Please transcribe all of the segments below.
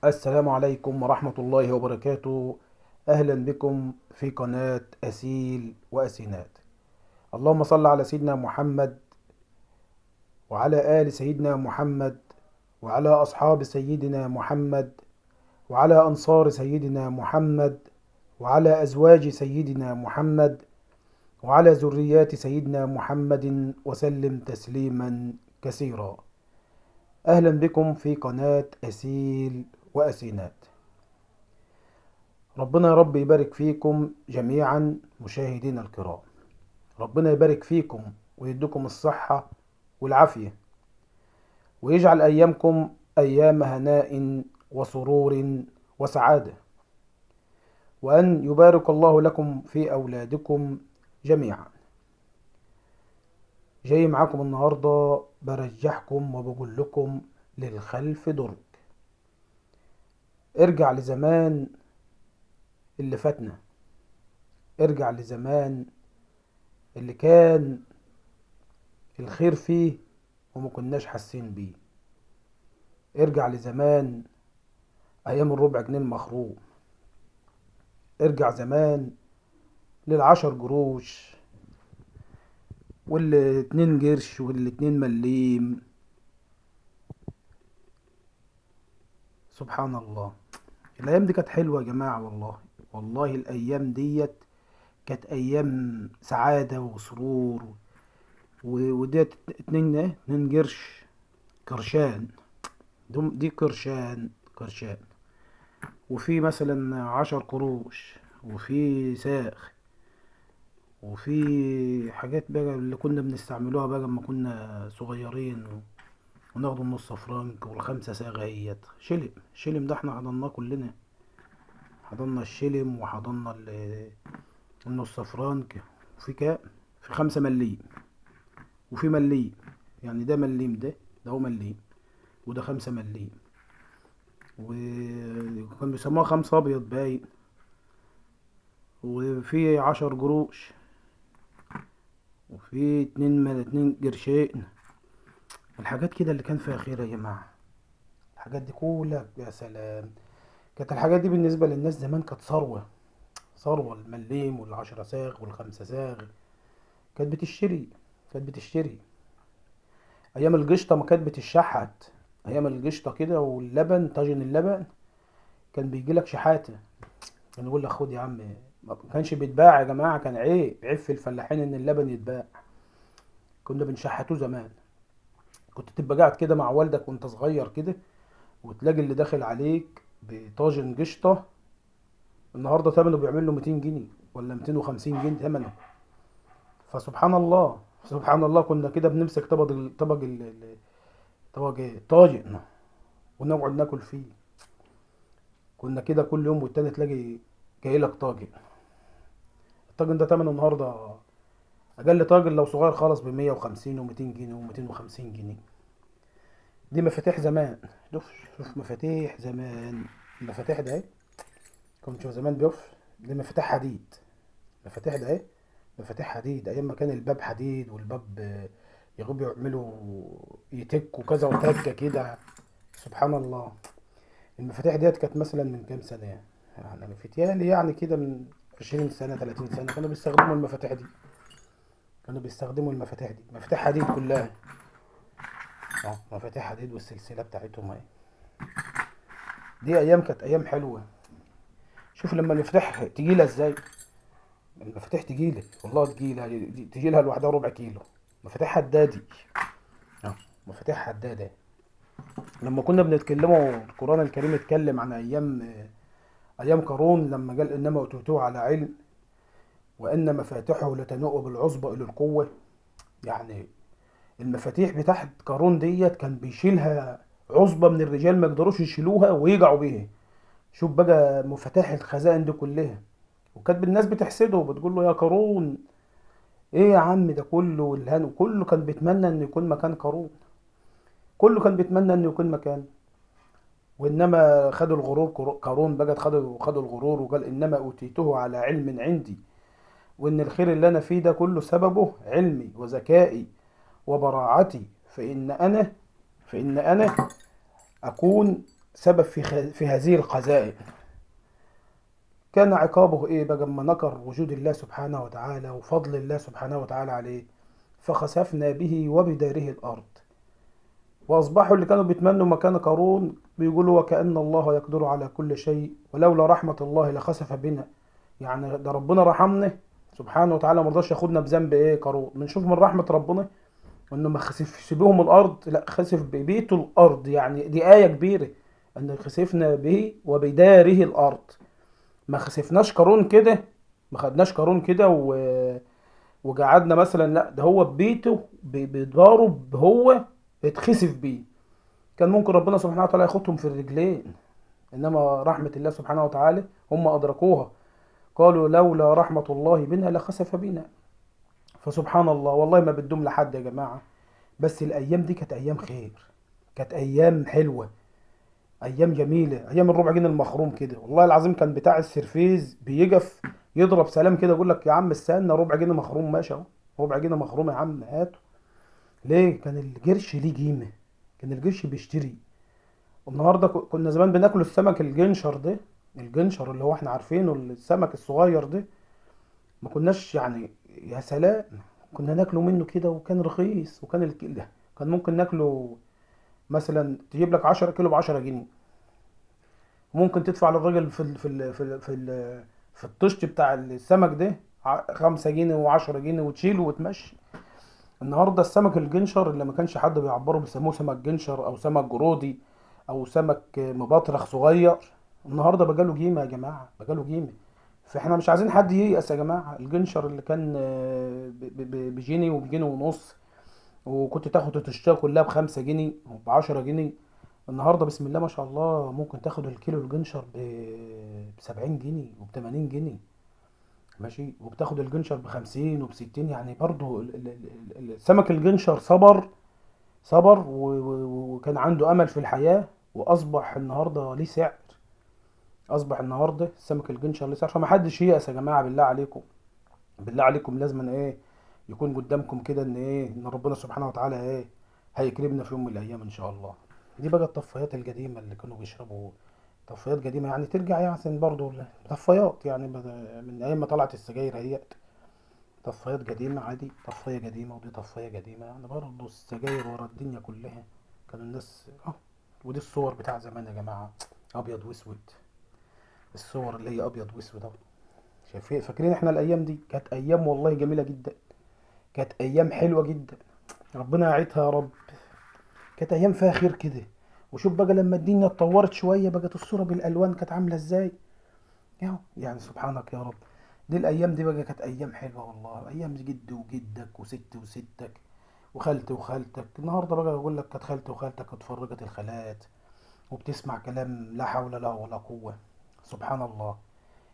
السلام عليكم ورحمة الله وبركاته. أهلا بكم في قناة أسيل وأسينات. اللهم صل على سيدنا محمد وعلى آل سيدنا محمد وعلى أصحاب سيدنا محمد وعلى أنصار سيدنا محمد وعلى أزواج سيدنا محمد وعلى ذريات سيدنا محمد وسلم تسليما كثيرا. أهلا بكم في قناة أسيل وأسينات. ربنا يا رب يبارك فيكم جميعا مشاهدينا الكرام. ربنا يبارك فيكم ويديكم الصحة والعافية، ويجعل أيامكم أيام هناء وسرور وسعادة، وأن يبارك الله لكم في أولادكم جميعا. جاي معاكم النهاردة برجحكم وبقول لكم للخلف درج. ارجع لزمان اللي فاتنا، ارجع لزمان اللي كان الخير فيه وما كناش حاسين بيه. ارجع لزمان ايام الربع جنيه المخروم. ارجع زمان للعشر جروش والاتنين قرش والاتنين مليم. سبحان الله، الايام دي كانت حلوة يا جماعة. والله الايام ديت كانت ايام سعادة وسرور. وديت اتنين قرش، قرشان. دي قرشان. وفي مثلا 10 قروش، وفي ساخ، وفي حاجات بقى اللي كنا بنستعملوها بقى لما كنا صغيرين وناخد النص فرنك والخمسة صاغة اهيت. شلم ده احنا حضرناه كلنا. حضرنا الشلم وحضرنا النص فرنك. وفي كام؟ في 5 مليم، وفي مليم. يعني ده مليم، ده هو مليم، وده 5 مليم. وكان بيسموها 5 أبيض باين. وفي 10 قروش، وفي 2 قرشين. الحاجات كده اللي كان فيها خير يا جماعة. الحاجات دي كلها يا سلام. كانت الحاجات دي بالنسبة للناس زمان كانت ثروة. ثروة المليم وال10 صاغ وال5 صاغ. كانت بتشتري كانت بتشتري أيام القشطة ما كانت بتشحت. أيام القشطة كده واللبن، طاجن اللبن، كان بيجيلك شحاتة. كان يقول لك خد يا عم. ما كانش بيتباع يا جماعة، كان عيب في الفلاحين إن اللبن يتباع. كنا بنشحتوه زمان. كنت تبقى قاعد كده مع والدك وانت صغير كده، وتلاقي اللي داخل عليك بطاجن قشطة. النهارده ثمنه بيعمل له 200 جنيه ولا 250 جنيه ثمنه. فسبحان الله، سبحان الله، كنا كده بنمسك طبق طاجن ونقعد ناكل فيه. كنا كده كل يوم والتاني تلاقي جاي لك طاجن. الطاجن ده ثمنه النهارده اقل طاجن لو صغير خالص ب 150 و200 جنيه و250 جنيه. دي مفاتيح زمان. شوف مفاتيح زمان. المفاتيح ده اهي، كنت شوف زمان دي مفاتيح حديد. مفاتيح ده اهي، مفاتيح حديد ايام ما كان الباب حديد، والباب يغيبوا يعملوا يتكوا كذا وتكه كده. سبحان الله. المفاتيح ديت كانت مثلا من كام سنه يعني فتيالي يعني كده من 20 سنه 30 سنه كانوا بيستخدموا المفاتيح دي مفاتيح حديد كلها. مفاتيح حديد والسلسله بتاعتهم اهي. دي ايام كانت ايام حلوه. شوف لما المفتاح تجيلها ازاي. المفاتيح تجيلك والله، تجيلها لوحدها ربع كيلو. مفاتيح حدادي. اه، مفاتيح حدادة. لما كنا بنتكلموا القرآن الكريم اتكلم عن أيام قارون لما قال إنما أوتيتوه على علم وأن مفاتحه لتنوء بالعصبة إلى القوة. يعني المفاتيح بتاعت قارون ديت كان بيشيلها عصبة من الرجال ما يقدروش يشيلوها ويقعوا بيها. شوف بقى مفاتيح الخزائن دي كلها. وكانت الناس بتحسده وبتقول له يا قارون، ايه يا عم ده كله والهان، وكله كان بيتمنى انه يكون مكان قارون. كله كان بيتمنى انه يكون مكان. وانما خدوا الغرور. قارون بقى خدوا الغرور وقال انما اوتيته على علم عندي، وان الخير اللي انا فيه ده كله سببه علمي وذكائي وبراعتي. فان انا اكون سبب في هذه الخزائن. كان عقابه ايه بقى لما نكر وجود الله سبحانه وتعالى وفضل الله سبحانه وتعالى عليه؟ فخسفنا به وبداره الارض، واصبحوا اللي كانوا بيتمنوا مكان قارون بيقولوا وكأن الله يقدر على كل شيء ولولا رحمة الله لخسف بنا. يعني ده ربنا رحمنا سبحانه وتعالى، ما رضاش ياخدنا بذنب ايه قارون. بنشوف من رحمة ربنا وانه ما خسفش بهم الارض، لا خسف ببيته الارض. يعني دي آية كبيرة ان خسفنا به وبداره الارض. ما خسفناش قارون كده، ما خدناش قارون كده وقعدنا مثلا، لا ده هو ببيته بداره هو اتخسف بيه. كان ممكن ربنا سبحانه وتعالى ياخدهم في الرجلين، انما رحمة الله سبحانه وتعالى هم ادركوها. قالوا لولا رحمة الله بنا لخسف بنا. فسبحان الله، والله ما بدهم لحد يا جماعة، بس الايام دي كانت ايام خير، كانت ايام حلوة، ايام جميلة. ايام الربع جنيه المخروم كده، والله العظيم كان بتاع السرفيز بيجف يضرب سلام كده يقول لك يا عم استنى ربع جنيه مخروم ماشي اهو، ربع جنيه مخروم يا عم هاته. ليه؟ كان القرش ليه قيمة، كان القرش بيشتري. النهارده كنا زمان بناكل السمك الجنشر ده، الجنشر اللي هو احنا عارفينه السمك الصغير ده. ما كناش يعني، يا سلام، كنا ناكله منه كده وكان رخيص. وكان الكيلو كان ممكن ناكله مثلا تجيب لك 10 كيلو ب 10 جنيه. ممكن تدفع للراجل في الطشت بتاع السمك ده 5 جنيه و10 جنيه وتشيله وتمشي. النهارده السمك الجنشر اللي ما كانش حد بيعبره بيسموه سمك جنشر او سمك جرودي او سمك مبطرخ صغير، النهارده بقى له قيمه يا جماعه، بقى له قيمه. فاحنا مش عايزين حد ييأس يا جماعه. الجنشر اللي كان بجنيه وبجنيه ونص، وكنت تاخد التشتيه كلها ب5 جنيه وب10 جنيه، النهارده بسم الله ما شاء الله ممكن تاخد الكيلو الجنشر ب70 جنيه وب80 جنيه. ماشي، وبتاخد الجنشر ب50 وب60. يعني برضو السمك الجنشر صبر وكان عنده امل في الحياة، واصبح النهاردة ليه سعر. اصبح النهاردة السمك الجنشر ليه سعر. فما حدش ييأس يا جماعة، بالله عليكم، بالله عليكم لازم ايه يكون قدامكم كده ان ايه ان ربنا سبحانه وتعالى ايه هيكرمنا في يوم من الايام ان شاء الله. دي بقى الطفايات القديمة اللي كانوا بيشربوا، طفايات قديمة يعني ترجع يعني برضو طفايات يعني من ايام ما طلعت السجاير هي طفايات قديمة عادي. طفاية قديمة ودي طفاية قديمة، يعني برضه السجاير ورا الدنيا كلها. كان الناس ودي الصور بتاع زمان يا جماعة، أبيض وأسود. الصور اللي هي أبيض وأسود أهو. شايفين؟ فاكرين احنا الأيام دي؟ كانت أيام والله جميلة جدا، كانت أيام حلوة جدا، ربنا يعيدها يا رب. كانت أيام فيها خير كده. وشوف بقى لما الدنيا اتطورت شوية بقت الصورة بالألوان كانت عاملة ازاي. يعني سبحانك يا رب. دي الايام دي بقى كانت ايام حلوه والله، ايام جد وجدك وست وستك وخالتي وخالتك. النهارده بقى يقول لك كانت خالتي وخالتك اتفرجت الخالات وبتسمع كلام لا حول له ولا قوه. سبحان الله.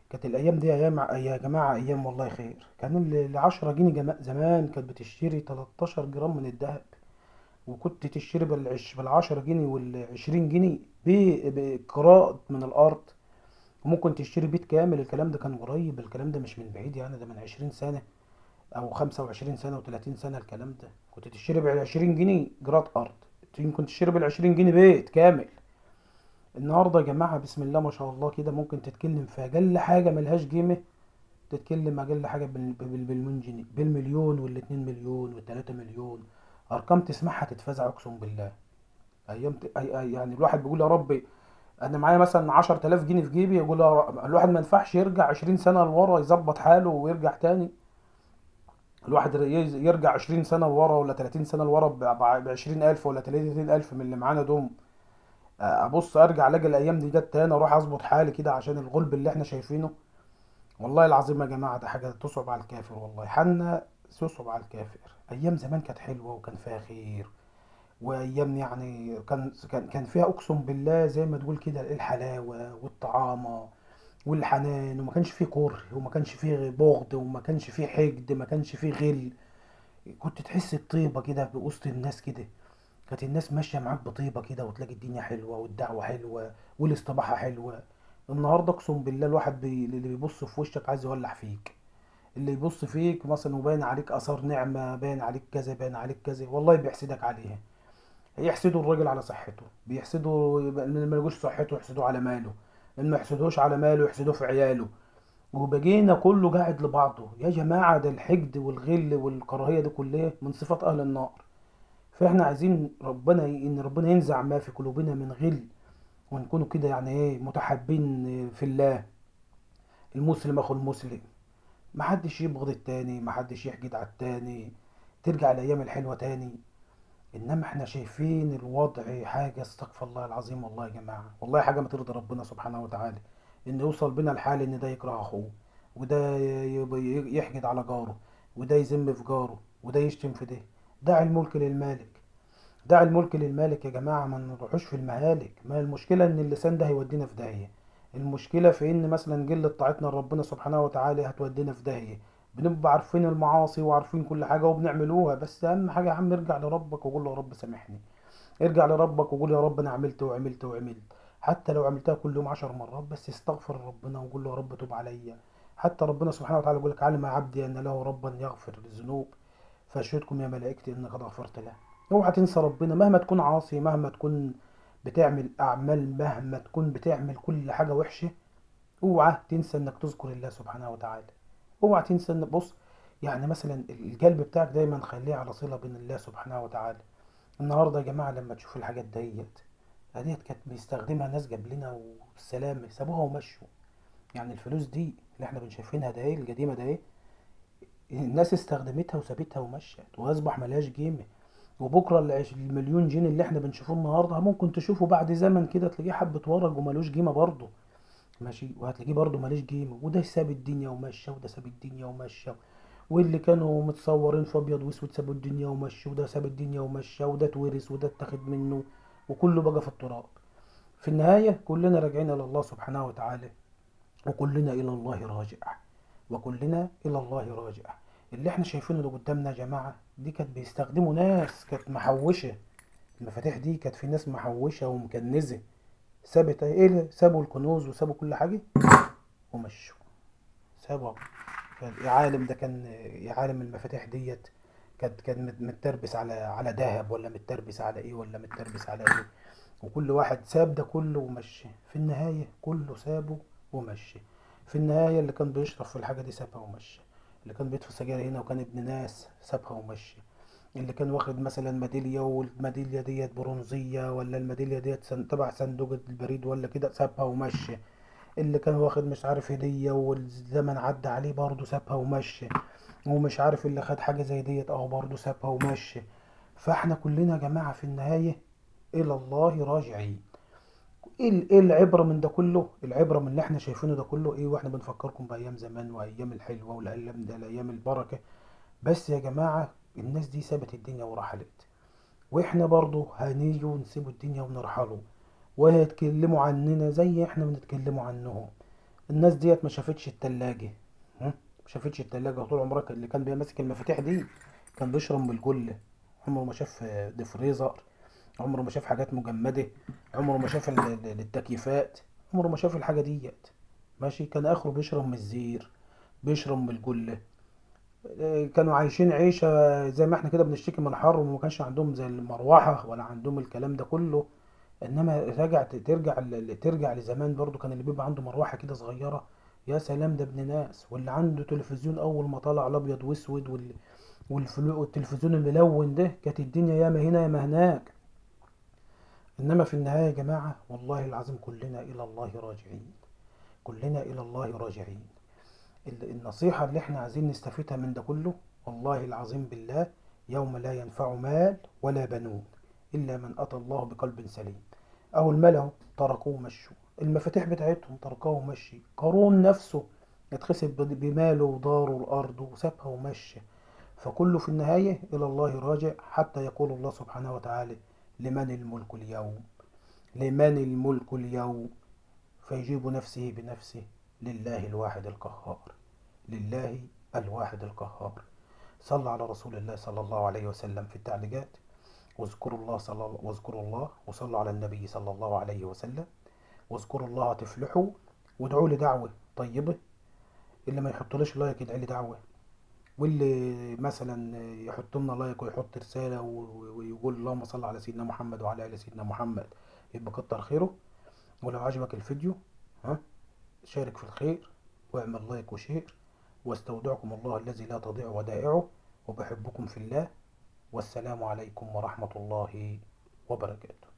كانت الايام دي ايام يا جماعه، ايام والله خير. كان ال 10 جنيه زمان كانت بتشتري 13 جرام من الذهب. وكنت تشتري بال 10 جنيه وال 20 جنيه بقراء من الارض. وممكن تشتري بيت كامل. الكلام ده كان قريب، الكلام ده مش من بعيد يعني، ده من 20 سنة أو 25 سنة و30 سنة. الكلام ده كنت تشتري ب20 جنيه جرات أرض، يمكن تشتري بال20 جنيه بيت كامل. النهاردة يا جماعة بسم الله ما شاء الله كده ممكن تتكلم في أقل حاجة ملهاش قيمة، تتكلم أقل حاجة بالمليون جنيه، بالمليون وال2 مليون وال3 مليون. أرقام تسمعها تتفزع أقسم بالله. أيام يعني الواحد بيقول يا رب انا معايا مثلا 10000 جنيه في جيبي، يقول الواحد ما ينفعش يرجع 20 سنه لورا يظبط حاله ويرجع تاني. الواحد يرجع 20 سنه لورا ولا 30 سنه لورا ب 20000 ولا 30000 من اللي معانا دوم. ابص ارجع الاقي الايام دي جت تاني اروح اظبط حالي كده عشان الغلب اللي احنا شايفينه. والله العظيم يا جماعه ده حاجه تصعب على الكافر، والله حنا تصعب على الكافر. ايام زمان كانت حلوه وكان فيها خير. وايام يعني كان فيها اقسم بالله زي ما تقول كده الحلاوه والطعامه والحنان. وما كانش فيه كره وما كانش فيه بغض وما كانش فيه حقد، ما كانش فيه غل. كنت تحس بطيبة كده بوسط الناس كده. كانت الناس ماشية معاك بطيبة كده، وتلاقي الدنيا حلوة والدعوة حلوة والاستباحة حلوة. النهاردة اقسم بالله الواحد اللي بيبص في وشك عايز يولع فيك. اللي يبص فيك مثلا وباين عليك اثار نعمة، باين عليك كذا، باين عليك كذا، والله بيحسدك عليها. يحسدوا الراجل على صحته، بيحسدوا اللي ما يجوش صحته يحسدوه على ماله، اللي ما يحسدوش على ماله يحسدوه في عياله. وبقينا كله قاعد لبعضه. يا جماعة ده الحقد والغل والكراهية دي كلها من صفات أهل النار. فاحنا عايزين ربنا ان ربنا ينزع ما في قلوبنا من غل، ونكونوا كده يعني ايه متحابين في الله. المسلم اخو المسلم، محدش يبغض التاني، محدش يحقد على التاني، ترجع الايام الحلوة تاني. انما احنا شايفين الوضع حاجة استغفر الله العظيم. والله يا جماعة والله حاجة ما ترضي ربنا سبحانه وتعالى، ان يوصل بنا الحال ان ده يكره اخوه، وده يحقد على جاره، وده يذم في جاره، وده يشتم في ده. دع الملك للمالك، دع الملك للمالك يا جماعة، ما نروحوش في المهالك. ما المشكلة ان اللسان ده هيودينا في داهية. المشكلة في ان مثلا قلة طاعتنا لربنا سبحانه وتعالى هتودينا في داهية. بنبقى عارفين المعاصي وعارفين كل حاجة وبنعملوها، بس اهم حاجة يا عم ارجع لربك وقول له يا رب سامحني. ارجع لربك وقول يا رب انا عملت وعملت وعملت. حتى لو عملتها كل يوم 10 مرات، بس استغفر ربنا وقول له يا رب توب عليا. حتى ربنا سبحانه وتعالى يقول لك علم عبدي ان له ربا يغفر الذنوب فاشهدكم يا ملائكتي اني قد غفرت له. اوعى تنسى ربنا مهما تكون عاصي، مهما تكون بتعمل اعمال، مهما تكون بتعمل كل حاجه وحشه. اوعى تنسى انك تذكر الله سبحانه وتعالى. اوعى تنسى ان بص، يعني مثلا القلب بتاعك دايما خليه على صله بين الله سبحانه وتعالى. النهارده يا جماعه لما تشوف الحاجات ديت كانت بيستخدمها ناس قبلنا والسلام سابوها ومشوا. يعني الفلوس دي اللي احنا بنشايفينها ده ايه القديمه ده ايه، الناس استخدمتها وسابتها ومشت واصبح ملهاش قيمه. وبكره المليون جنيه اللي احنا بنشوفه النهارده ممكن تشوفه بعد زمن كده تلاقيه حبه ورق وملوش قيمه برضه. ماشي، وهتلاقيه برضه ملوش قيمه. وده ساب الدنيا ومشى، وده ساب الدنيا ومشى. واللي كانوا متصورين في ابيض واسود سابوا الدنيا ومشوا، وده ساب الدنيا ومشى، وده اتورث وده اتاخد منه، وكله بقى في التراب. في النهايه كلنا راجعين الى الله سبحانه وتعالى، وكلنا إلى الله راجع، وكلنا إلى الله راجع. اللي احنا شايفينه ده قدامنا يا جماعة دي كانت بيستخدموا ناس كانت محوشة. المفاتيح دي كانت في ناس محوشة ومكنزة، سابت ايه، سابوا الكنوز وسابوا كل حاجة ومشوا. سابوا عالم ده كان، عالم المفاتيح ديت كان متربس على ذهب، ولا متربس على ايه، ولا متربس على ايه. وكل واحد ساب ده كله ومشي. في النهاية كله سابه ومشي. في النهاية اللي كان بيشرب في الحاجة دي سابها ومشي. اللي كان بيطفي سجاير هنا وكان ابن ناس سابها ومشي. اللي كان واخد مثلا ميدالية والميدالية ديت برونزية، ولا الميدالية ديت تبع صندوق البريد ولا كده، سابها ومشي. اللي كان واخد مش عارف هدية والزمن عدى عليه برضه سابها ومشي. ومش عارف اللي خد حاجة زي ديت اهو برضه سابها ومشي. فاحنا كلنا يا جماعة في النهاية إلى الله راجعين. إيه العبرة من ده كله؟ العبرة من اللي احنا شايفينه ده كله ايه؟ واحنا بنفكركم بأيام زمان وأيام الحلوة والأيام ده الأيام البركة. بس يا جماعة الناس دي سابت الدنيا ورحلت، واحنا برضو هنيجي ونسيب الدنيا ونرحلوا، وهيتكلموا عننا زي احنا بنتكلموا عنهم. الناس ديت ما شافتش التلاجة. ما شافتش التلاجة طول عمرها. اللي كان بيمسك المفاتيح دي كان بيشرب من الجلة. عمره ما شاف دي فريزر، عمره ما شاف حاجات مجمدة، عمره ما شاف التكييفات، عمره ما شاف الحاجة ديت. ماشي، كان اخره بيشرب من الزير، بيشرب من الجلة. كانوا عايشين عيشة زي ما احنا كده بنشتكي من الحر، وما كانش عندهم زي المروحة ولا عندهم الكلام ده كله. انما ترجع لزمان برضو كان اللي بيبقى عنده مروحة كده صغيرة، يا سلام ده ابن ناس. واللي عنده تلفزيون اول ما طلع الابيض واسود والتلفزيون الملون ده، كانت الدنيا ياما هنا ياما هناك. انما في النهاية يا جماعة والله العظيم كلنا الى الله راجعين، كلنا الى الله راجعين. النصيحة اللي احنا عايزين نستفيدها من ده كله، والله العظيم بالله، يوم لا ينفع مال ولا بنون إلا من أتى الله بقلب سليم. أهو المال أهو تركوه مشوا، المفاتيح بتاعتهم تركوه مشي. قارون نفسه اتخسف بماله وداره الأرض وسابها ومشي. فكله في النهاية إلى الله راجع، حتى يقول الله سبحانه وتعالى لمن الملك اليوم، لمن الملك اليوم، فيجيب نفسه بنفسه، لله الواحد القهار، لله الواحد القهار. صلى على رسول الله صلى الله عليه وسلم في التعليقات، واذكروا الله وصلوا على النبي صلى الله عليه وسلم، واذكروا الله تفلحوا. وادعوا لي دعوة طيبة، اللي ما يحطليش لايك يدعي لي دعوة. واللي مثلا يحط لنا لايك ويحط رسالة ويقول اللهم صل على سيدنا محمد وعلى آل سيدنا محمد، يبقى كتر خيره. ولو عجبك الفيديو، ها، شارك في الخير واعمل لايك وشير. واستودعكم الله الذي لا تضيع ودائعه، وبحبكم في الله. والسلام عليكم ورحمة الله وبركاته.